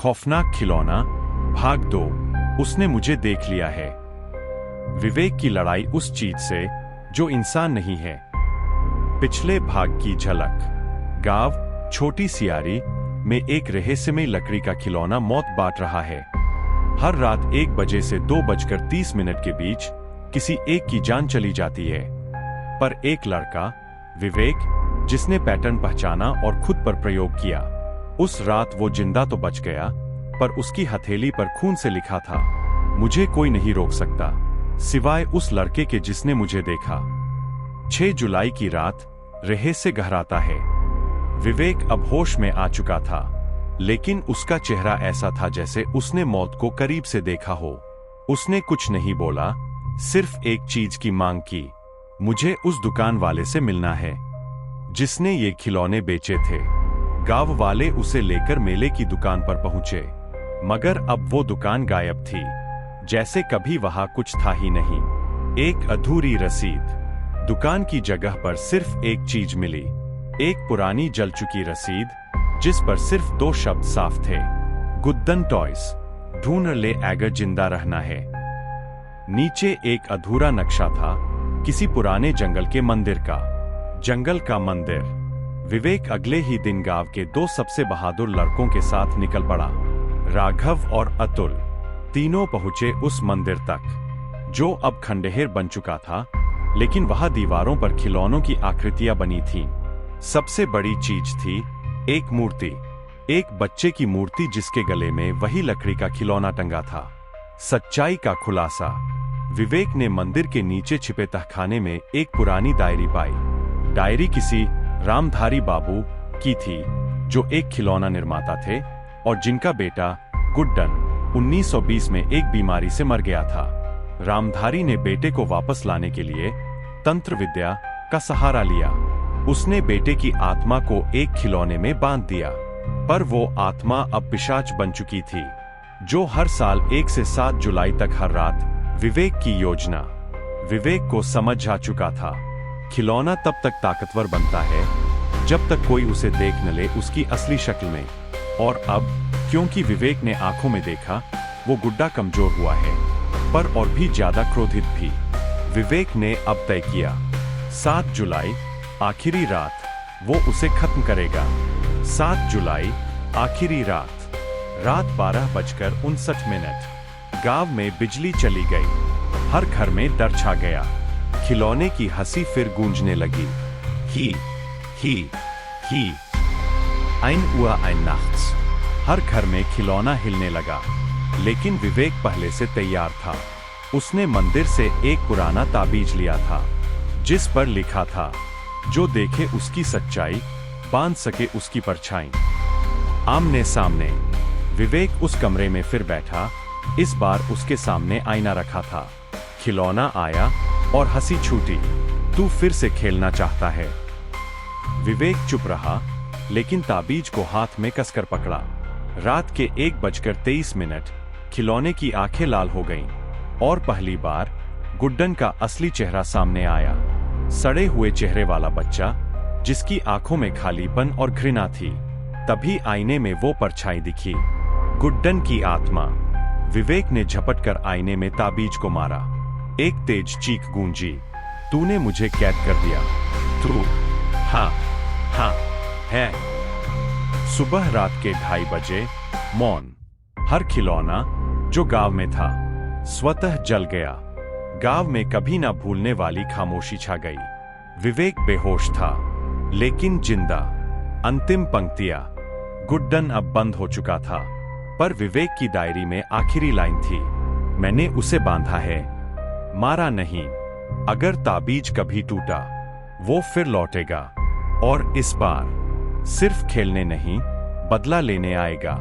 खौफनाक खिलौना, भाग दो, उसने मुझे देख लिया है। विवेक की लड़ाई उस चीज से जो इंसान नहीं है। पिछले भाग की झलक। गांव छोटी सियारी में एक रहस्यमय लकड़ी का खिलौना मौत बांट रहा है। हर रात 1 बजे से 2:30 के बीच किसी एक की जान चली जाती है, पर एक लड़का, विवेक, जिसने पैटर्न पहचाना और खुद पर प्रयोग किया, उस रात वो जिंदा तो बच गया, पर उसकी हथेली पर खून से लिखा था, मुझे कोई नहीं रोक सकता सिवाय उस लड़के के जिसने मुझे देखा। 6 जुलाई की रात रहस्य गहराता है। विवेक अब होश में आ चुका था, लेकिन उसका चेहरा ऐसा था जैसे उसने मौत को करीब से देखा हो। उसने कुछ नहीं बोला, सिर्फ एक चीज की मांग की, मुझे उस दुकान वाले से मिलना है जिसने ये खिलौने बेचे थे। गांव वाले उसे लेकर मेले की दुकान पर पहुंचे, मगर अब वो दुकान गायब थी, जैसे कभी वहां कुछ था ही नहीं। एक अधूरी रसीद। दुकान की जगह पर सिर्फ एक चीज मिली, एक पुरानी जल चुकी रसीद जिस पर सिर्फ 2 शब्द साफ थे, गुड्डन टॉयज, ढूंढ ले अगर जिंदा रहना है। नीचे एक अधूरा नक्शा था, किसी पुराने जंगल के मंदिर का। जंगल का मंदिर। विवेक अगले ही दिन गांव के 2 सबसे बहादुर लड़कों के साथ निकल पड़ा। राघव और अतुल तीनों पहुंचे उस मंदिर तक, जो अब खंडहर बन चुका था, लेकिन वहां दीवारों पर खिलौनों की आकृतियां बनी थीं। सबसे बड़ी चीज थी एक मूर्ति, एक बच्चे की मूर्ति जिसके गले में वही लकड़ी का खिलौना टंगा था। सच्चाई का खुलासा। विवेक ने मंदिर के नीचे छिपे तहखाने में एक पुरानी डायरी पाई। डायरी किसी रामधारी बाबू की थी, जो एक खिलौना निर्माता थे और जिनका बेटा गुड्डन 1920 में एक बीमारी से मर गया था। रामधारी ने बेटे को वापस लाने के लिए तंत्र विद्या का सहारा लिया। उसने बेटे की आत्मा को एक खिलौने में बांध दिया, पर वो आत्मा अब पिशाच बन चुकी थी, जो हर साल 1 से 7 जुलाई तक हर रात विवेक की योजना। विवेक को समझ आ चुका था, खिलौना तब तक ताकतवर बनता है जब तक कोई उसे देख न ले उसकी असली शक्ल में। और अब क्योंकि विवेक ने आंखों में देखा, वो गुड्डा कमजोर हुआ है, पर और भी ज्यादा क्रोधित भी। विवेक ने अब तय किया, 7 जुलाई आखिरी रात वो उसे खत्म करेगा। 7 जुलाई आखिरी रात, रात 12:59। गांव में बिजली चली गई, हर घर में डर छा गया। खिलौने की हंसी फिर गूंजने लगी, ही ही ein Uhr ein Nachts। हर घर में खिलौना हिलने लगा, लेकिन विवेक पहले से तैयार था। उसने मंदिर से एक पुराना ताबीज लिया था, जिस पर लिखा था, जो देखे उसकी सच्चाई, बांध सके उसकी परछाई। आमने सामने। विवेक उस कमरे में फिर बैठा, इस बार उसके सामने आईना रखा था। खिलौना आया और हंसी छूटी, तू फिर से खेलना चाहता है। विवेक चुप रहा, लेकिन ताबीज को हाथ में कसकर पकड़ा। रात के 1:23, खिलौने की आंखें लाल हो गईं, और पहली बार गुड्डन का असली चेहरा सामने आया। सड़े हुए चेहरे वाला बच्चा, जिसकी आंखों में खालीपन और घृणा थी। तभी आईने में वो परछाई दिखी, गुड्डन की आत्मा। विवेक ने झपटकर आईने में ताबीज को मारा। एक तेज चीख गूंजी, तूने मुझे कैद कर दिया, तू। हाँ है। सुबह रात के 2:30 बजे, मौन। हर खिलौना जो गांव में था स्वतः जल गया। गांव में कभी ना भूलने वाली खामोशी छा गई। विवेक बेहोश था, लेकिन जिंदा। अंतिम पंक्तियां। गुड्डन अब बंद हो चुका था, पर विवेक की डायरी में आखिरी लाइन थी, मैंने उसे बांधा है, मारा नहीं। अगर ताबीज कभी टूटा, वो फिर लौटेगा, और इस बार सिर्फ खेलने नहीं, बदला लेने आएगा।